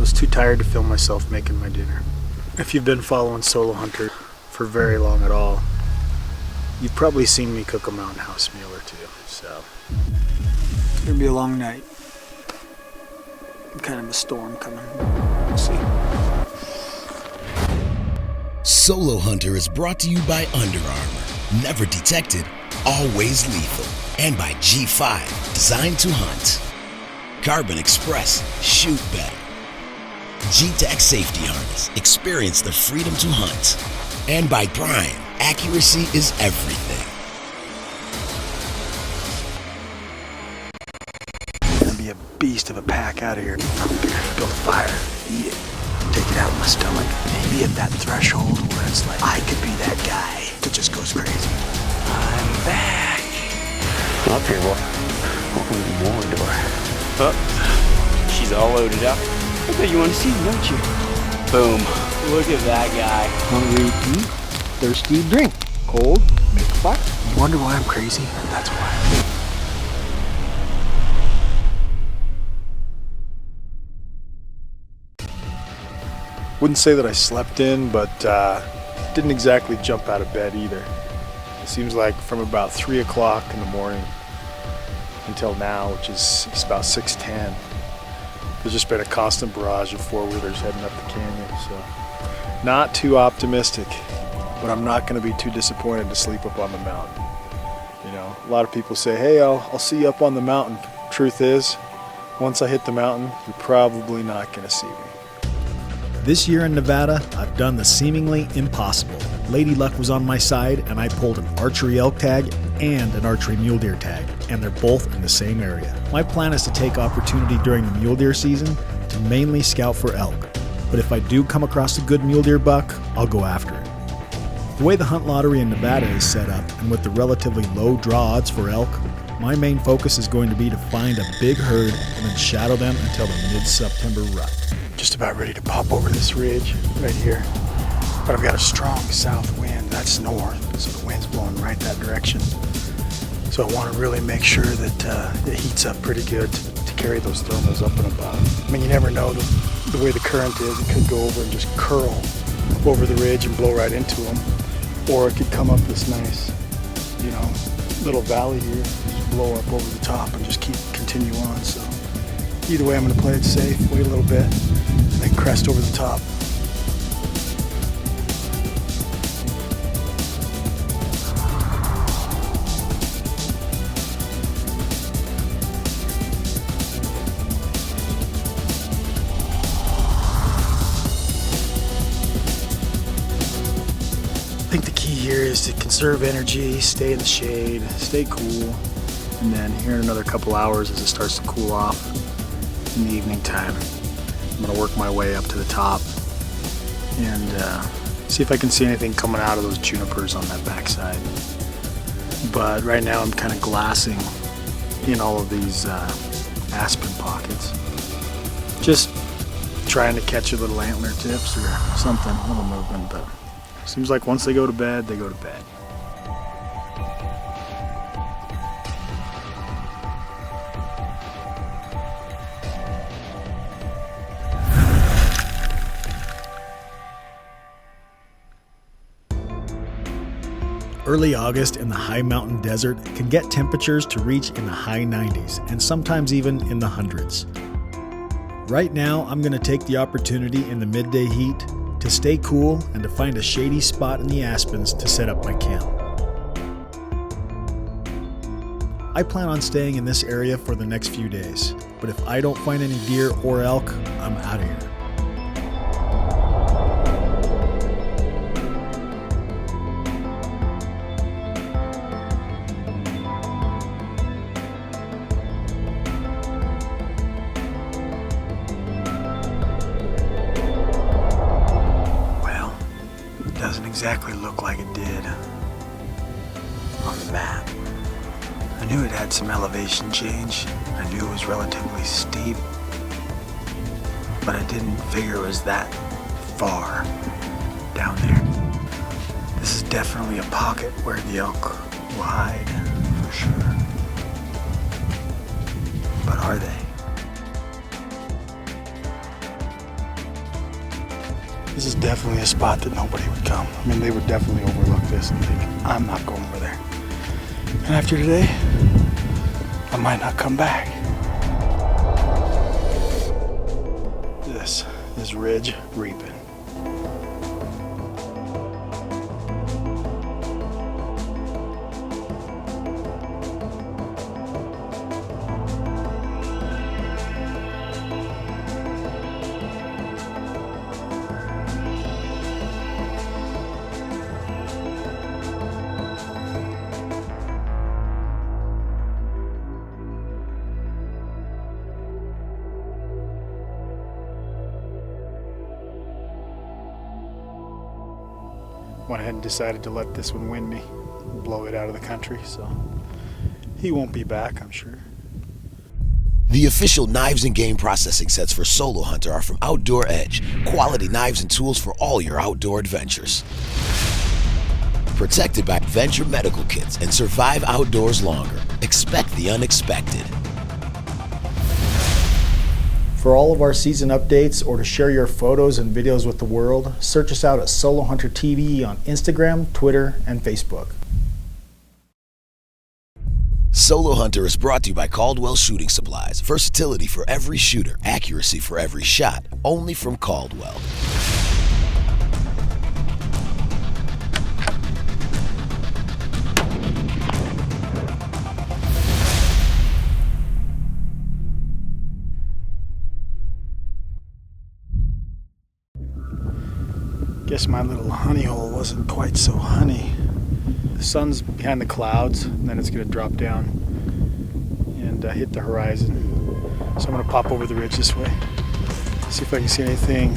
was too tired to film myself making my dinner. If you've been following Solo Hunter for very long at all, you've probably seen me cook a mountain house meal or two, so it's gonna be a long night. Kind of a storm coming. We'll see. Solo Hunter is brought to you by Under Armour. Never detected, always lethal. And by G5, designed to hunt. Carbon Express, shoot better. G-Tac safety harness, experience the freedom to hunt. And by Prime, accuracy is everything. Gonna be a beast of a pack out of here. Build a fire, eat it, take it out of my stomach. Maybe at that threshold where it's like, I could be that guy that just goes crazy. I'm back. Up here, boy. Welcome to the war door. Oh, she's all loaded up. I bet you want to see them, don't you? Boom. Look at that guy. Hungry to eat, thirsty to drink. Cold, make a fire. You wonder why I'm crazy? That's why. Wouldn't say that I slept in, but didn't exactly jump out of bed either. It seems like from about 3 o'clock in the morning until now, which is about 6:10, there's just been a constant barrage of four-wheelers heading up the canyon. So not too optimistic, but I'm not going to be too disappointed to sleep up on the mountain. You know, a lot of people say, hey, I'll see you up on the mountain. Truth is, once I hit the mountain, you're probably not going to see me. This year in Nevada, I've done the seemingly impossible. Lady Luck was on my side, and I pulled an archery elk tag and an archery mule deer tag, and they're both in the same area. My plan is to take opportunity during the mule deer season to mainly scout for elk, but if I do come across a good mule deer buck, I'll go after it. The way the hunt lottery in Nevada is set up, and with the relatively low draw odds for elk, my main focus is going to be to find a big herd and then shadow them until the mid-September rut. Just about ready to pop over this ridge right here, but I've got a strong south wind. That's north, so the wind's blowing right that direction. So I want to really make sure that it heats up pretty good to carry those thermals up and above. I mean, you never know the way the current is. It could go over and just curl over the ridge and blow right into them, or it could come up this nice, you know, little valley here, just blow up over the top and just continue on. So either way, I'm going to play it safe, wait a little bit, and then crest over the top. I think the key here is to conserve energy, stay in the shade, stay cool, and then here in another couple hours as it starts to cool off in the evening time, I'm going to work my way up to the top and see if I can see anything coming out of those junipers on that backside. But right now I'm kind of glassing in all of these aspen pockets, just trying to catch a little antler tips or something, a little movement, but seems like once they go to bed, they go to bed. Early August in the high mountain desert can get temperatures to reach in the high 90s and sometimes even in the hundreds. Right now, I'm going to take the opportunity in the midday heat to stay cool and to find a shady spot in the aspens to set up my camp. I plan on staying in this area for the next few days, but if I don't find any deer or elk, I'm out of here. Doesn't exactly look like it did on the map. I knew it had some elevation change. I knew it was relatively steep, but I didn't figure it was that far down there. This is definitely a pocket where the elk will hide, for sure. But are they? This is definitely a spot that nobody would come. I mean, they would definitely overlook this and think, I'm not going over there. And after today, I might not come back. This is ridge reaping. Went ahead and decided to let this one win me, blow it out of the country, so he won't be back, I'm sure. The official knives and game processing sets for Solo Hunter are from Outdoor Edge, quality knives and tools for all your outdoor adventures. Protected by Venture medical kits and survive outdoors longer. Expect the unexpected. For all of our season updates or to share your photos and videos with the world, search us out at Solo Hunter TV on Instagram, Twitter, and Facebook. Solo Hunter is brought to you by Caldwell Shooting Supplies. Versatility for every shooter, accuracy for every shot, only from Caldwell. Guess my little honey hole wasn't quite so honey. The sun's behind the clouds, and then it's going to drop down and hit the horizon. So I'm going to pop over the ridge this way, see if I can see anything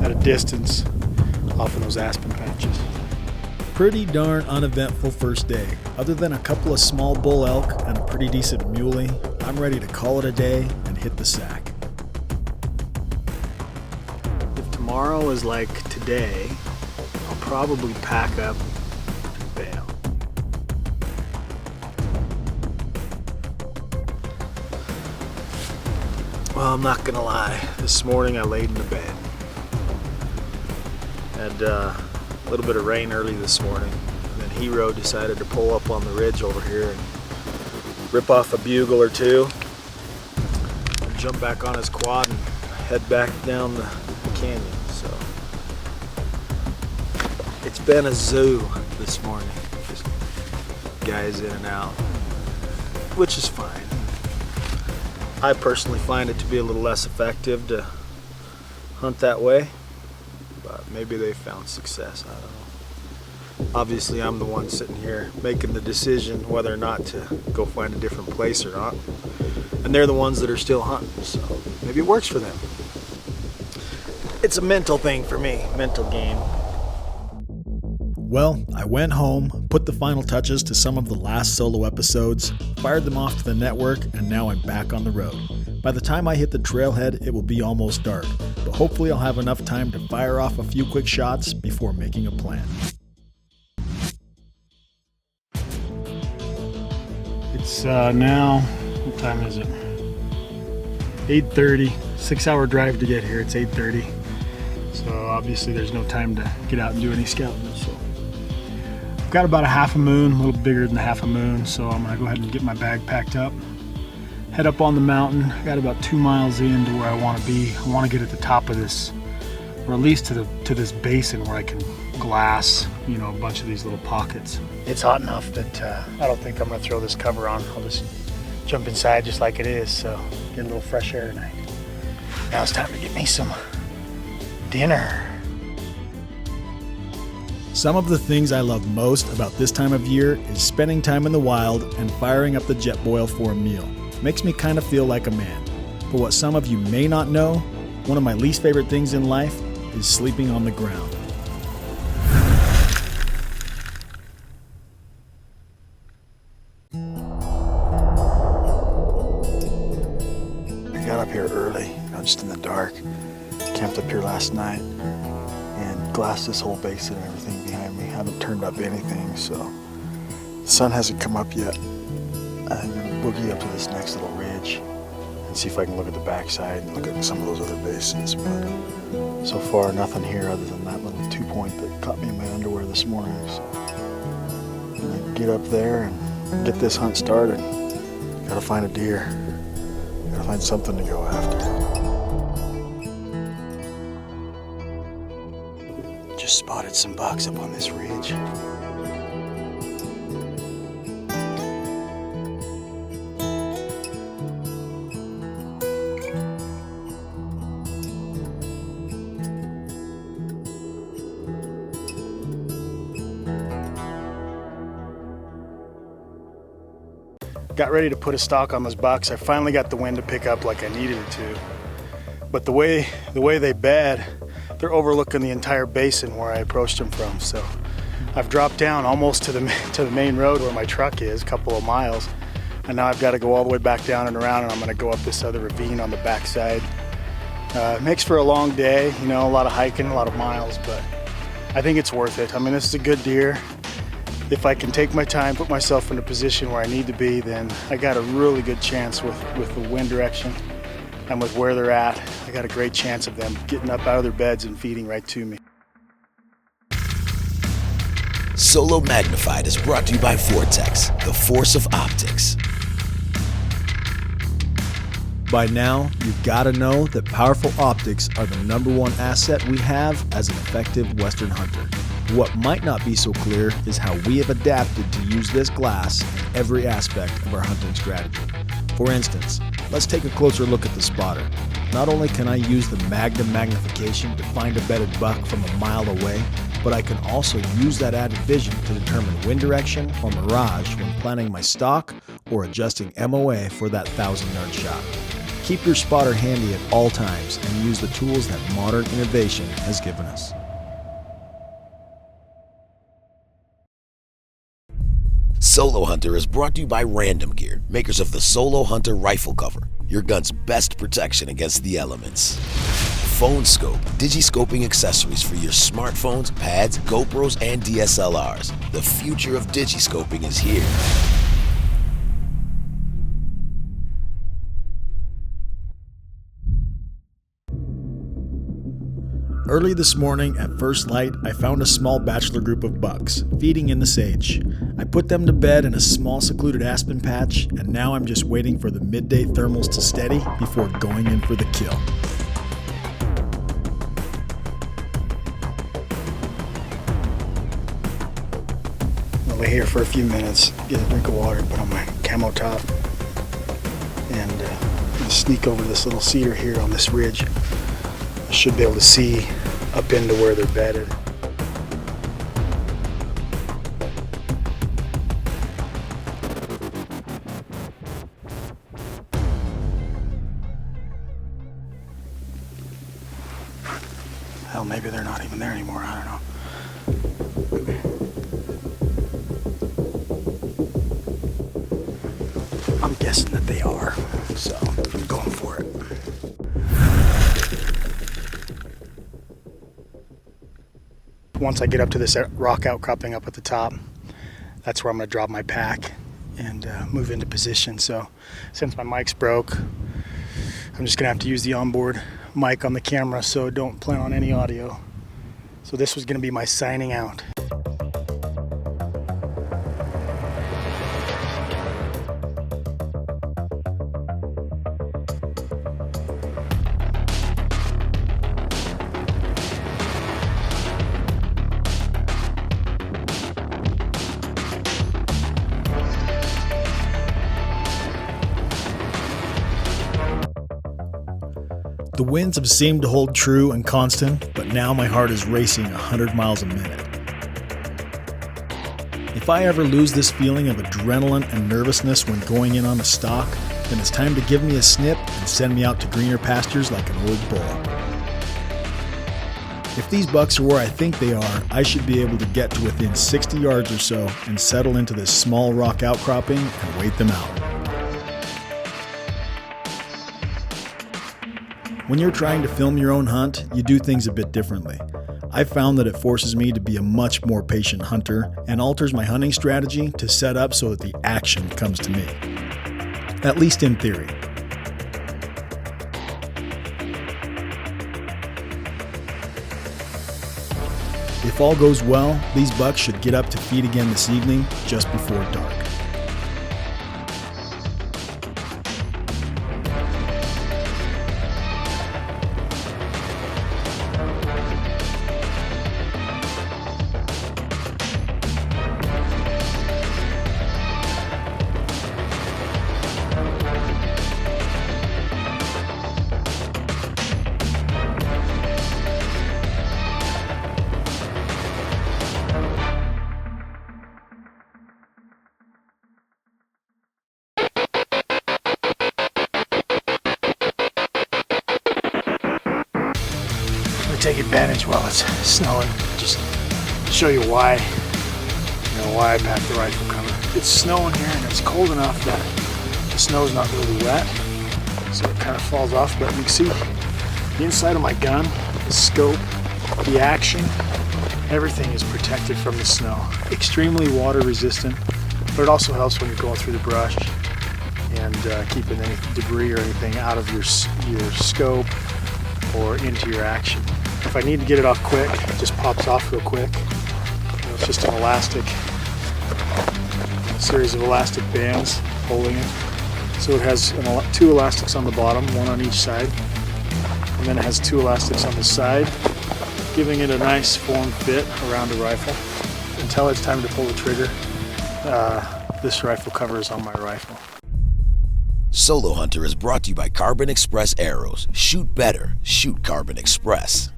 at a distance off in those aspen patches. Pretty darn uneventful first day. Other than a couple of small bull elk and a pretty decent muley, I'm ready to call it a day and hit the sack. If tomorrow is like today, I'll probably pack up and bail. Well, I'm not gonna lie. This morning I laid in the bed. Had a little bit of rain early this morning, and then Hero decided to pull up on the ridge over here and rip off a bugle or two, and jump back on his quad and head back down the canyon. So it's been a zoo this morning, just guys in and out, which is fine. I personally find it to be a little less effective to hunt that way, but maybe they found success, I don't know. Obviously I'm the one sitting here making the decision whether or not to go find a different place or not, and they're the ones that are still hunting, so maybe it works for them. It's a mental thing for me, mental game. Well, I went home, put the final touches to some of the last solo episodes, fired them off to the network, and now I'm back on the road. By the time I hit the trailhead, it will be almost dark, but hopefully I'll have enough time to fire off a few quick shots before making a plan. It's now, what time is it? 8:30, 6-hour drive to get here. It's 8:30. So obviously there's no time to get out and do any scouting. So I've got about a half a moon, a little bigger than a half a moon. So I'm gonna go ahead and get my bag packed up, head up on the mountain. I got about 2 miles in to where I want to be. I want to get at the top of this, or at least to this basin where I can glass, you know, a bunch of these little pockets. It's hot enough that I don't think I'm gonna throw this cover on. I'll just jump inside just like it is. So get a little fresh air tonight. Now it's time to get me some dinner. Some of the things I love most about this time of year is spending time in the wild and firing up the Jetboil for a meal. Makes me kind of feel like a man. But what some of you may not know, one of my least favorite things in life is sleeping on the ground. I got up here early, just in the dark. Camped up here last night and glassed this whole basin and everything behind me. Haven't turned up anything, so the sun hasn't come up yet. I'm gonna boogie up to this next little ridge and see if I can look at the backside and look at some of those other basins. But So far, nothing here other than that little 2-point that caught me in my underwear this morning. So I'm gonna get up there and get this hunt started. Gotta find a deer. Gotta find something to go after. Just spotted some bucks up on this ridge. Got ready to put a stalk on those bucks. I finally got the wind to pick up like I needed it to. But the way they bed, they're overlooking the entire basin where I approached them from. So I've dropped down almost to the main road where my truck is, a couple of miles. And now I've got to go all the way back down and around, and I'm gonna go up this other ravine on the backside. It makes for a long day, you know, a lot of hiking, a lot of miles, but I think it's worth it. I mean, this is a good deer. If I can take my time, put myself in a position where I need to be, then I got a really good chance with the wind direction and with where they're at. I got a great chance of them getting up out of their beds and feeding right to me. Solo Magnified is brought to you by Vortex, the force of optics. By now, you've got to know that powerful optics are the #1 asset we have as an effective Western hunter. What might not be so clear is how we have adapted to use this glass in every aspect of our hunting strategy. For instance, let's take a closer look at the spotter. Not only can I use the Magnum magnification to find a bedded buck from a mile away, but I can also use that added vision to determine wind direction or mirage when planning my stalk or adjusting MOA for that 1,000-yard shot. Keep your spotter handy at all times and use the tools that modern innovation has given us. Solo Hunter is brought to you by Random Gear, makers of the Solo Hunter rifle cover, your gun's best protection against the elements. Phone Scope, digiscoping accessories for your smartphones, pads, GoPros, and DSLRs. The future of digiscoping is here. Early this morning, at first light, I found a small bachelor group of bucks, feeding in the sage. I put them to bed in a small secluded aspen patch, and now I'm just waiting for the midday thermals to steady before going in for the kill. I'll lay here for a few minutes, get a drink of water, put on my camo top, and sneak over this little cedar here on this ridge. I should be able to see up into where they're bedded. Hell, maybe they're not even there anymore, I don't know. I'm guessing that they are, so I'm going for it. Once I get up to this rock outcropping up at the top, that's where I'm going to drop my pack and move into position. So since my mic's broke, I'm just going to have to use the onboard mic on the camera, so don't plan on any audio. So this was going to be my signing out. The winds have seemed to hold true and constant, but now my heart is racing 100 miles a minute. If I ever lose this feeling of adrenaline and nervousness when going in on a stalk, then it's time to give me a snip and send me out to greener pastures like an old bull. If these bucks are where I think they are, I should be able to get to within 60 yards or so and settle into this small rock outcropping and wait them out. When you're trying to film your own hunt, you do things a bit differently. I've found that it forces me to be a much more patient hunter and alters my hunting strategy to set up so that the action comes to me. At least in theory. If all goes well, these bucks should get up to feed again this evening just before dark. Take advantage while it's snowing. Just show you why, why I packed the rifle cover. It's snowing here and it's cold enough that the snow's not really wet, so it kind of falls off. But you can see the inside of my gun, the scope, the action, everything is protected from the snow. Extremely water resistant, but it also helps when you're going through the brush and keeping any debris or anything out of your scope or into your action. If I need to get it off quick, it just pops off real quick. It's just an elastic, a series of elastic bands holding it. So it has two elastics on the bottom, one on each side, and then it has two elastics on the side, giving it a nice form fit around the rifle. Until it's time to pull the trigger, this rifle cover is on my rifle. Solo Hunter is brought to you by Carbon Express Arrows. Shoot better, shoot Carbon Express.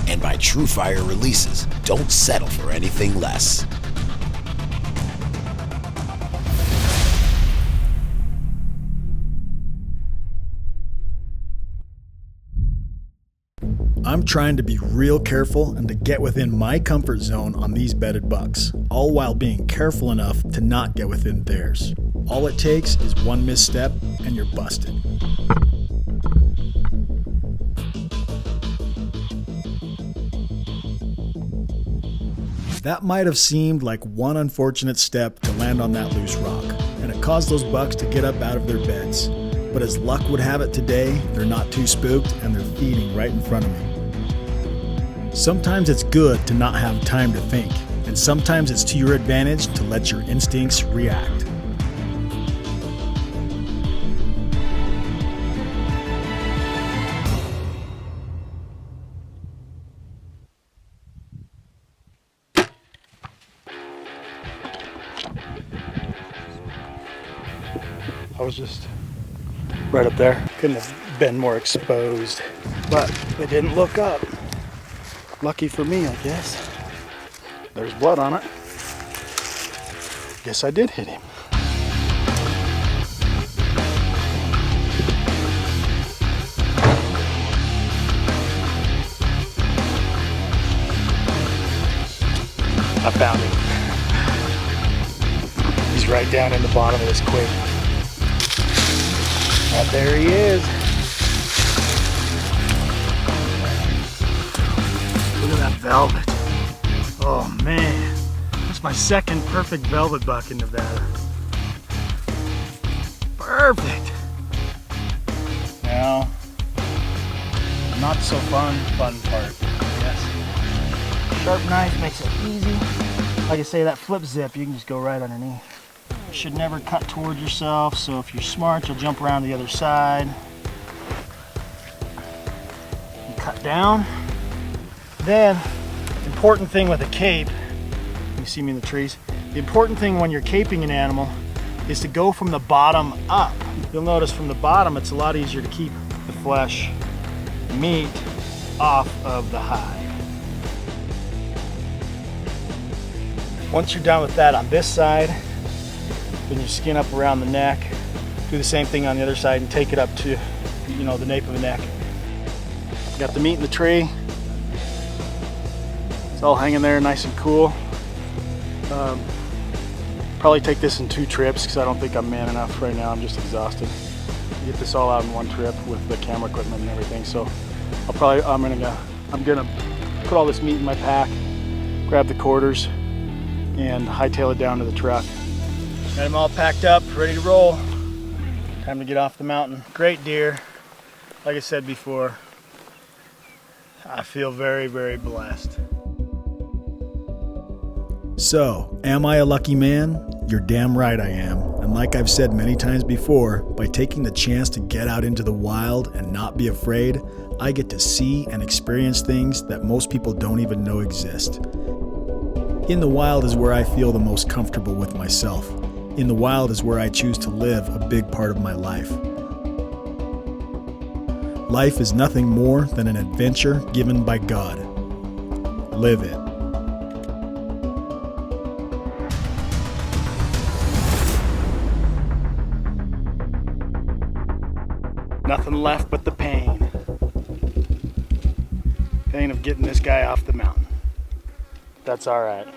And by True Fire Releases. Don't settle for anything less. I'm trying to be real careful and to get within my comfort zone on these bedded bucks, all while being careful enough to not get within theirs. All it takes is one misstep and you're busted. That might have seemed like one unfortunate step to land on that loose rock, and it caused those bucks to get up out of their beds. But as luck would have it today, they're not too spooked and they're feeding right in front of me. Sometimes it's good to not have time to think, and sometimes it's to your advantage to let your instincts react. I was just right up there. Couldn't have been more exposed, but they didn't look up. Lucky for me, I guess. There's blood on it. Guess I did hit him. I found him. He's right down in the bottom of this quake. Right there he is. Look at that velvet. Oh man, that's my second perfect velvet buck in Nevada. Perfect. Now, not so fun part, yes. Sharp knife makes it easy. Like I say, that flip zip, you can just go right underneath. You should never cut towards yourself, so if you're smart, you'll jump around the other side. You cut down. Then, important thing with a cape, you see me in the trees, the important thing when you're caping an animal is to go from the bottom up. You'll notice from the bottom it's a lot easier to keep the flesh, meat, off of the hide. Once you're done with that on this side, then you skin up around the neck, do the same thing on the other side and take it up to, the nape of the neck. Got the meat in the tree. It's all hanging there nice and cool. Probably take this in 2 trips because I don't think I'm man enough right now. I'm just exhausted. Get this all out in 1 trip with the camera equipment and everything. So I'm gonna put all this meat in my pack, grab the quarters, and hightail it down to the truck. Got them all packed up, ready to roll. Time to get off the mountain. Great deer. Like I said before, I feel very, very blessed. So, am I a lucky man? You're damn right I am. And like I've said many times before, by taking the chance to get out into the wild and not be afraid, I get to see and experience things that most people don't even know exist. In the wild is where I feel the most comfortable with myself. In the wild is where I choose to live a big part of my life. Life is nothing more than an adventure given by God. Live it. Nothing left but the pain. Pain of getting this guy off the mountain. That's all right.